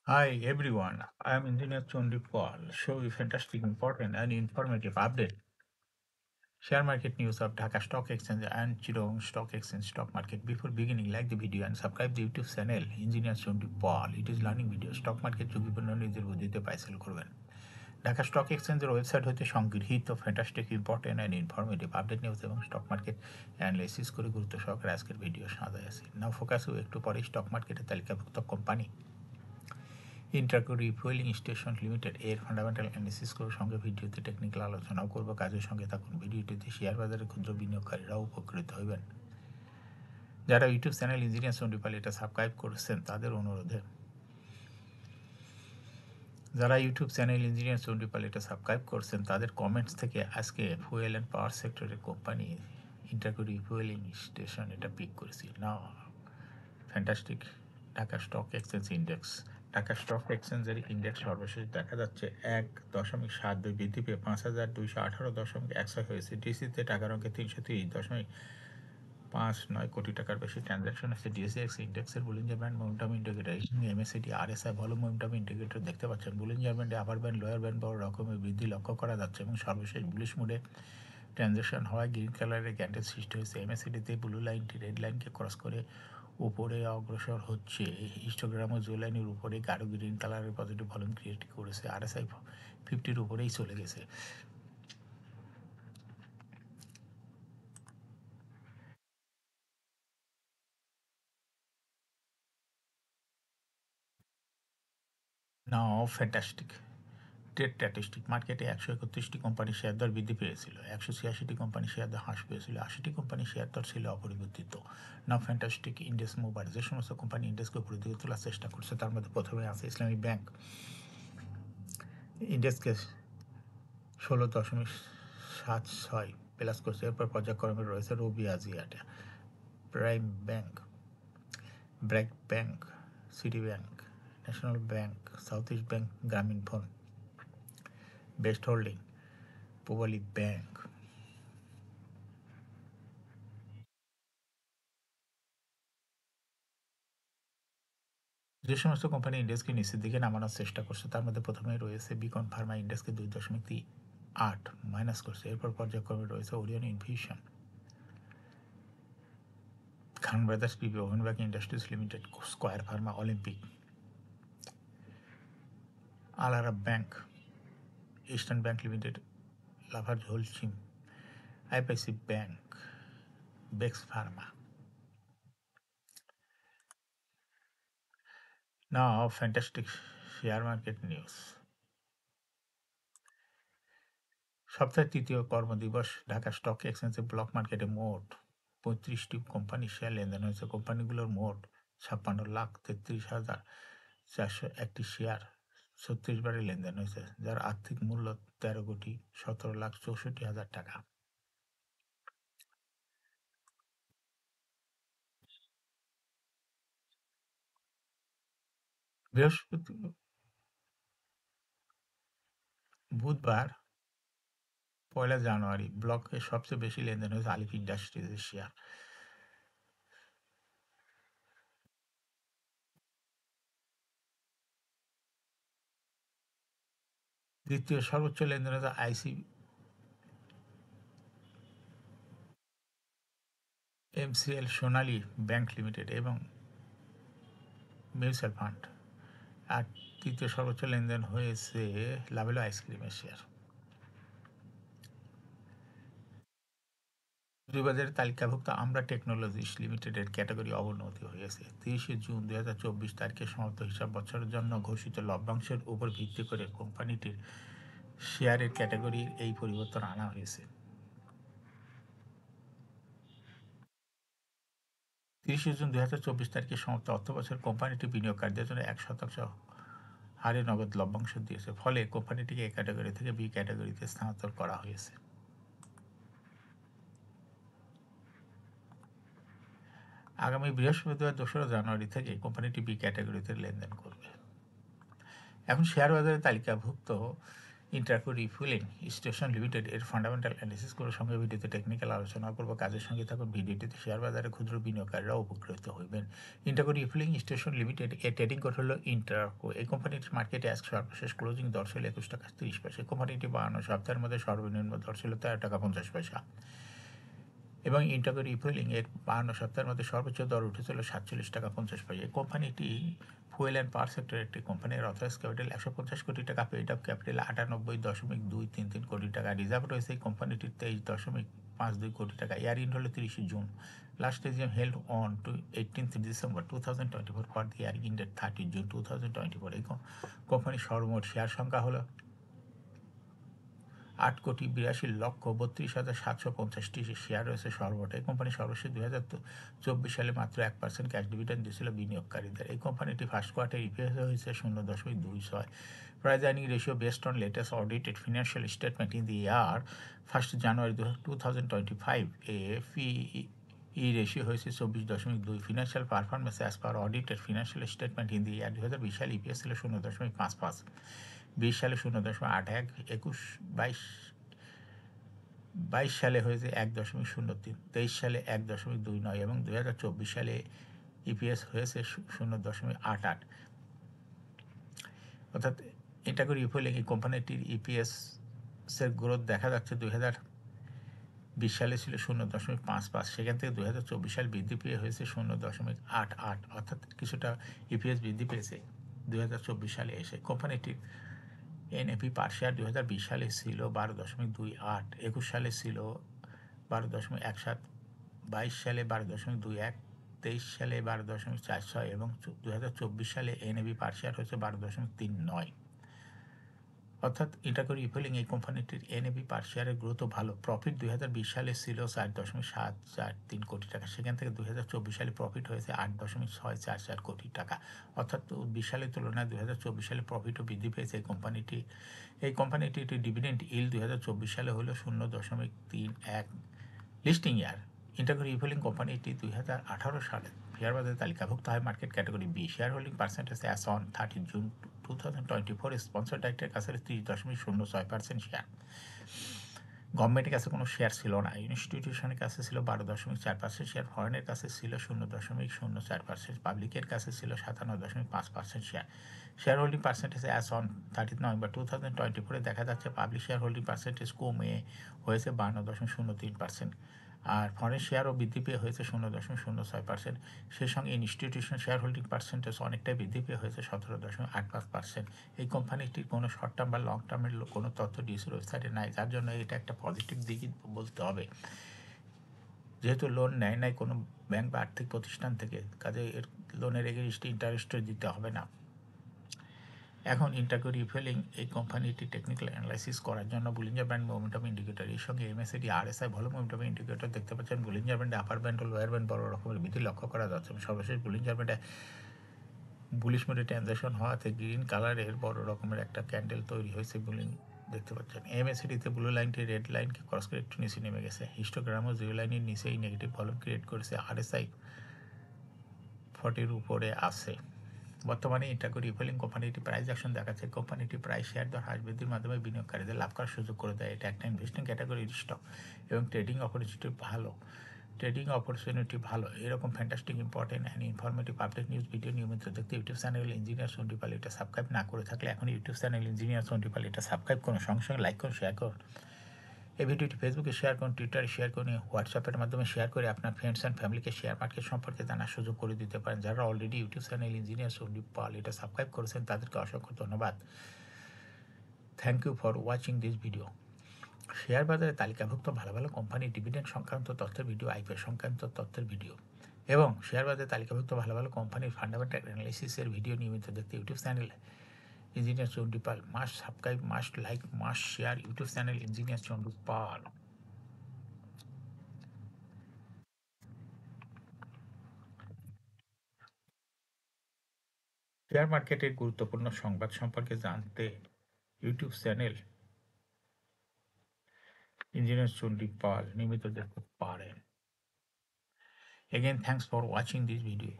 Hi everyone, I am Engineer Chondi Paul. Show you fantastic, important and informative update. Share market news of Dhaka Stock Exchange and Chittagong Stock Exchange stock market. Before beginning, like the video and subscribe the YouTube channel Engineer Chondi Paul. It is learning video. Stock market ঝুঁকিপূর্ণ নিজের বুদ্ধিতে পাইসেল করবেন। Dhaka stock এক্সচেঞ্জের website হতে সংগৃহীত fantastic important and informative update news এবং stock market analysis করে গুরুত্ব সহকারে আজকের ভিডিও সাজায় আছে। নাও ফোকাস একটু পরে স্টক মার্কেটের তালিকাভুক্ত কোম্পানি ইন্টারকো রিফুয়েলিং স্টেশন লিমিটেড এর ফান্ডামেন্টাল অ্যানালিসিস করে সঙ্গে ভিডিওতে টেকনিক্যাল আলোচনাও করব। কাজের সঙ্গে থাকুন। ভিডিওটিতে শেয়ার বাজারে ক্ষুদ্র বিনিয়োগকারীরাও উপকৃত হইবেন। যারা ইউটিউব চ্যানেল ইঞ্জিনিয়ার চন্ডিপাল এটা সাবস্ক্রাইব করেছেন তাদের অনুরোধে তাদের কমেন্টস থেকে আজকে ফুয়েল অ্যান্ড পাওয়ার সেক্টরের কোম্পানি ইন্টারকো রিফুয়েলিং স্টেশন এটা পিক করেছি। না fantastic Dhaka stock exchange index. Dhaka stock এক্সচেঞ্জের ইন্ডেক্স সর্বশেষ দেখা যাচ্ছে 1.72 বৃদ্ধি পেয়ে 5,218.16 হয়েছে। ডিসিতে টাকার অঙ্কে 330.59 কোটি টাকার বেশি ট্রানজ্যাকশন আছে। ডিএসএক্স ইন্ডেক্সের বুলিঞ্জার ব্যান্ড মোমেন্টাম ইন্ডিকেটর সঙ্গে MSCD RSI volume momentum indicator দেখতে পাচ্ছেন। বুলিঞ্জার ব্যান্ডে আপার ব্যান্ড লোয়ার ব্যান্ড বড় রকমের বৃদ্ধি লক্ষ্য করা যাচ্ছে এবং সর্বশেষ বুলিশ মোডে ট্রানজ্যাকশন হওয়ায় গ্রিন কালারের ক্যান্ডেল সৃষ্টি হয়েছে। এমএসসিডিতে ব্লু লাইনটি রেড লাইনকে ক্রস করে উপরে অগ্রসর হচ্ছে। হিস্টোগ্রাম ও জুয়েল লাইনের উপরে গাঢ় গ্রিন কালারের পজিটিভ ভলিউম ক্রিয়েট করেছে। আরএসআই 50-র উপরেই চলে গেছে। নাও ফ্যান্টাস্টিক ট্রেড স্ট্যাটিস্টিক মার্কেটে 131টি কোম্পানির শেয়ার দর বৃদ্ধি পেয়েছিল, 186টি কোম্পানির শেয়ার দর হ্রাস পেয়েছিল, 80টি কোম্পানির শেয়ার দর ছিল অপরিবর্তিত। নাও ফ্যান্টাস্টিক ইন্ডেক্স মুভার যে সমস্ত কোম্পানি ইন্ডেক্সকে উপরের দিকে তোলার চেষ্টা করছে তার মধ্যে প্রথমে আছে ইসলামী ব্যাংক। ইন্ডেক্সকে 16.76 প্লাস করছে। এরপর পর্যায়ক্রমে রয়েছে Robi Axiata, Prime Bank, BRAC Bank, City Bank, National Bank, Southeast Bank, Grameenphone, Best Holding, Pubali Bank. যে সমস্ত কোম্পানি ইন্ডেক্সকে নিচের দিকে নামানোর চেষ্টা করছে তার মধ্যে প্রথমেই রয়েছে বিকন ফার্মা। ইন্ডেক্সকে 2.38 মাইনাস করছে। এরপর পর্যায়ক্রমে রয়েছে Orion Infusion, Khan Brothers PP, ওভেনবার্গ Industries Limited, Square Pharma, Olympic, আলারা ব্যাংক, ইস্টার্ন ব্যাংক লিমিটেড, লাভার ঝোলচিম, আইপিআইসি ব্যাংক, বেক্স Pharma. Now fantastic share market news. সপ্তাহের তৃতীয় কর্মদিবস ঢাকা স্টক এক্সচেঞ্জে ব্লক মার্কেটে মোট 35টি কোম্পানির শেয়ার লেনদেন হয়েছে। কোম্পানিগুলোর মোট 56,33,401টি শেয়ার 36 বারে লেনদেন হয়েছে, যার আর্থিক মূল্য 13,17,64,000 টাকা। বুধবার 1 জানুয়ারি ব্লকে সবচেয়ে বেশি লেনদেন হয়েছে আলিফ ইন্ডাস্ট্রিজের শেয়ার। দ্বিতীয় সর্বোচ্চ লেনদেন হয়েছে আইসিএমসিএল সোনালী ব্যাংক লিমিটেড এবং মিউচুয়াল ফান্ড। আর তৃতীয় সর্বোচ্চ লেনদেন হয়েছে লাভেলো আইসক্রিমের শেয়ার। পুঁজিবাজারে তালিকাভুক্ত আমরা টেকনোলজিস লিমিটেডের ক্যাটাগরি অবনতি হয়েছে। 30 জুন 2024 তারিখে সমাপ্ত হিসাব বছরের জন্য ঘোষিত লভ্যাংশের উপর ভিত্তি করে কোম্পানিটির শেয়ারের ক্যাটাগরির এই পরিবর্তন আনা হয়েছে। 30 জুন 2024 তারিখে সমাপ্ত অর্থবছর কোম্পানিটি বিনিয়োগকারীদের জন্য 1% হারে নগদ লভ্যাংশ দিয়েছে। ফলে কোম্পানিটিকে এ ক্যাটাগরি থেকে বি ক্যাটাগরিতে স্থানান্তর করা হয়েছে। আগামী বৃহস্পতিবার 2 জানুয়ারি থেকে কোম্পানিটি বি ক্যাটাগরিতে লেনদেন করবে। এখন শেয়ার বাজারে তালিকাভুক্ত ইন্টারকো রিফুয়েলিং স্টেশন লিমিটেড এর ফান্ডামেন্টাল অ্যানালিসিস করে সঙ্গে ভিডিওতে টেকনিক্যাল আলোচনা করব। কাজের সঙ্গে থাকুন। ভিডিওটিতে শেয়ার বাজারে ক্ষুদ্র বিনিয়োগকারীরা উপকৃত হইবেন। ইন্টারকো রিফুয়েলিং স্টেশন লিমিটেড এর ট্রেডিং কোড হলো ইন্টারকো। এই কোম্পানিটির মার্কেটে আজ সর্বশেষ ক্লোজিং দর ছিল 21 টাকা 30 পয়সা। কোম্পানিটি 52 সপ্তাহের মধ্যে সর্বনিম্ন দর ছিল 13 টাকা 50 পয়সা এবং ইন্টারকো রিফুয়েলিং এর 52 সপ্তাহের মধ্যে সর্বোচ্চ দর উঠেছিল 47 টাকা 50 পয়সা। এই কোম্পানিটি ফুয়েল অ্যান্ড পাওয়ার সেক্টরের একটি কোম্পানির অথরাইজ ক্যাপিটাল 150 কোটি টাকা, পেইড আপ ক্যাপিটাল 98.233 কোটি টাকা, রিজার্ভ রয়েছে এই কোম্পানিটির 23.52 কোটি টাকা। ইয়ার ইন্ড হলো 30 June. Last AGM held on to 18 December 2024 for the year ended 30 June 2024। এই কোম্পানির সর্বমোট শেয়ার সংখ্যা হলো 8,82,32,750টি শেয়ার রয়েছে সর্বমোট। এই কোম্পানি সর্বশেষ 2024 সালে মাত্র 1% ক্যাশ ডিভিডেন্ড দিয়েছিল বিনিয়োগকারীদের। এই কোম্পানিটি ফার্স্ট কোয়ার্টার ইপিএস হয়েছে 0.26। Price earning ratio based on latest audited financial statement in the year 1 January 2025 এ ই রেশিও হয়েছে 24.2। Financial performance as per audited financial statement in the year 2020 সালে ইপিএস ছিল 0.55, 20 সালে 0.81, 22 সালে হয়েছে 1.03, 23 সালে 1.29 এবং 2024 সালে ইপিএস হয়েছে 0.88। অর্থাৎ এটা করে রিফুয়েলিং এই কোম্পানিটির ইপিএস এর গ্রোথ দেখা যাচ্ছে 2020 সালে ছিল 0.55, সেখান থেকে 2024 সাল বৃদ্ধি পেয়ে হয়েছে 0.88, অর্থাৎ কিছুটা ইপিএস বৃদ্ধি পেয়েছে 2024 সালে এসে। কোম্পানিটির এনএপি পার শেয়ার 2020 সালে ছিল 12.28, 21 সালে ছিল 12.17, 22 সালে 12.21, 23 সালে 12.46 এবং 2024 সালে এনএপি পার শেয়ার হচ্ছে 12.39। অর্থাৎ এটা করে রিফুয়েলিং এই কোম্পানিটির এনএপি পার শেয়ারের গ্রোথও ভালো। প্রফিট 2020 সালে ছিল 4.743 কোটি টাকা, সেখান থেকে 2024 সালে প্রফিট হয়েছে 8.644 কোটি টাকা। অর্থাৎ 20 সালের তুলনায় 2024 সালে প্রফিটও বৃদ্ধি পেয়েছে এই কোম্পানিটির ডিভিডেন্ড ইল্ড 2024 সালে হলো 0.31। লিস্টিং ইয়ার ইন্টারকো রিফুয়েলিং কোম্পানিটি 2018 সালে শেয়ার বাজারে তালিকাভুক্ত হয় market category B. Share holding percentage as on 30 June 2024 sponsor ডাইরেক্টের কাছে 30.06% শেয়ার। গভর্নমেন্টের কাছে কোনো শেয়ার ছিল না। ইনস্টিটিউশনের কাছে ছিল 12.4% শেয়ার, ফরেনের কাছে ছিল 0.04%, পাবলিকের কাছে ছিল 57.5% share. Share holding percentage as on 30 November 2024 দেখা যাচ্ছে পাবলিক শেয়ার হোল্ডিং পার্সেন্টেজ কমে হয়েছে 52.03%, আর ফরেন শেয়ারও বৃদ্ধি পেয়ে হয়েছে 0.06%। সেই সঙ্গে ইনস্টিটিউশন শেয়ার হোল্ডিং পার্সেন্টেজ অনেকটাই বৃদ্ধি পেয়ে হয়েছে 17.85%। এই কোম্পানিটির কোনো শর্ট টার্ম বা লং টার্মের কোনো তথ্য ডিএসির ওয়েবসাইটে নাই, যার জন্য এটা একটা পজিটিভ দিকই বলতে হবে। যেহেতু লোন নেয় নাই কোনো ব্যাংক বা আর্থিক প্রতিষ্ঠান থেকে, কাজে এর লোনের এগেইনস্টে ইন্টারেস্টও দিতে হবে না। এখন ইন্টারকো রিফুয়েলিং এই কোম্পানিটি টেকনিক্যাল অ্যানালাইসিস করার জন্য বুলিঞ্জার ব্যান্ড মোমেন্টাম ইন্ডিকেটর এর সঙ্গে MACD RSI volume momentum indicator দেখতে পাচ্ছেন। বুলিঞ্জার ব্যান্ডে আপার ব্যান্ড ও লোয়ার ব্যান্ড বড় রকমের বৃদ্ধি লক্ষ্য করা যাচ্ছে। সর্বশেষ বুলিঞ্জার ব্যান্ডে বুলিশ মোডে ট্রানজ্যাকশন হওয়াতে গ্রিন কালারের বড় রকমের একটা ক্যান্ডেল তৈরি হয়েছে বুলিং দেখতে পাচ্ছেন। এমএসিডিতে ব্লু লাইনটি রেড লাইনকে ক্রস করে একটু নিচে নেমে গেছে। হিস্টোগ্রামও জিরো লাইনের নিচেই নেগেটিভ ভলিউম ক্রিয়েট করেছে। আরএসআই 40-র উপরে আছে। বর্তমানে ইন্টারকো রিফুয়েলিং কোম্পানিটি প্রাইস অ্যাকশন দেখাচ্ছে। কোম্পানিটি প্রাইস শেয়ার দর হ্রাস বৃদ্ধির মাধ্যমে বিনিয়োগকারীদের লাভ করার সুযোগ করে দেয়। এটা একটা ইনভেস্টিং ক্যাটাগরির স্টক এবং ট্রেডিং অপরচুনিটি ভালো। এরকম fantastic important and informative update news video নিয়মিত দেখতে ইউটিউব চ্যানেল ইঞ্জিনিয়ার সন্ডিপাল এটা সাবস্ক্রাইব না করে থাকলে এখন ইউটিউব চ্যানেল ইঞ্জিনিয়ার সন্ডিপাল এটা সাবস্ক্রাইব করুন, সঙ্গে সঙ্গে লাইক করুন, শেয়ার করুন। এই ভিডিওটি ফেসবুকে শেয়ার করুন, টুইটারে শেয়ার করুন, হোয়াটসঅ্যাপের মাধ্যমে শেয়ার করে আপনার ফ্রেন্ডস অ্যান্ড ফ্যামিলিকে শেয়ার মার্কেট সম্পর্কে জানার সুযোগ করে দিতে পারেন। যারা already YouTube channel engineer Sandeep Pal এটা সাবস্ক্রাইব করেছেন তাদেরকে অসংখ্য ধন্যবাদ। Thank you for watching this video. Share বাজারে তালিকাভুক্ত ভালো ভালো কোম্পানির ডিভিডেন্ড সংক্রান্ত তথ্যের ভিডিও, আইপিও সংক্রান্ত তথ্যের ভিডিও এবং শেয়ার বাজারে তালিকাভুক্ত ভালো ভালো কোম্পানির ফান্ডামেন্টাল অ্যানালাইসিসের ভিডিও নিয়মিত দেখতে YouTube channel engineer Chandipal must subscribe, must like, must share YouTube channel engineer Chandipal. Share মার্কেটের গুরুত্বপূর্ণ সংবাদ সম্পর্কে জানতে ইউটিউব চ্যানেল ইঞ্জিনিয়ার চন্ডীপাল নিয়মিত দেখতে পারেন। Again, thanks for watching this video.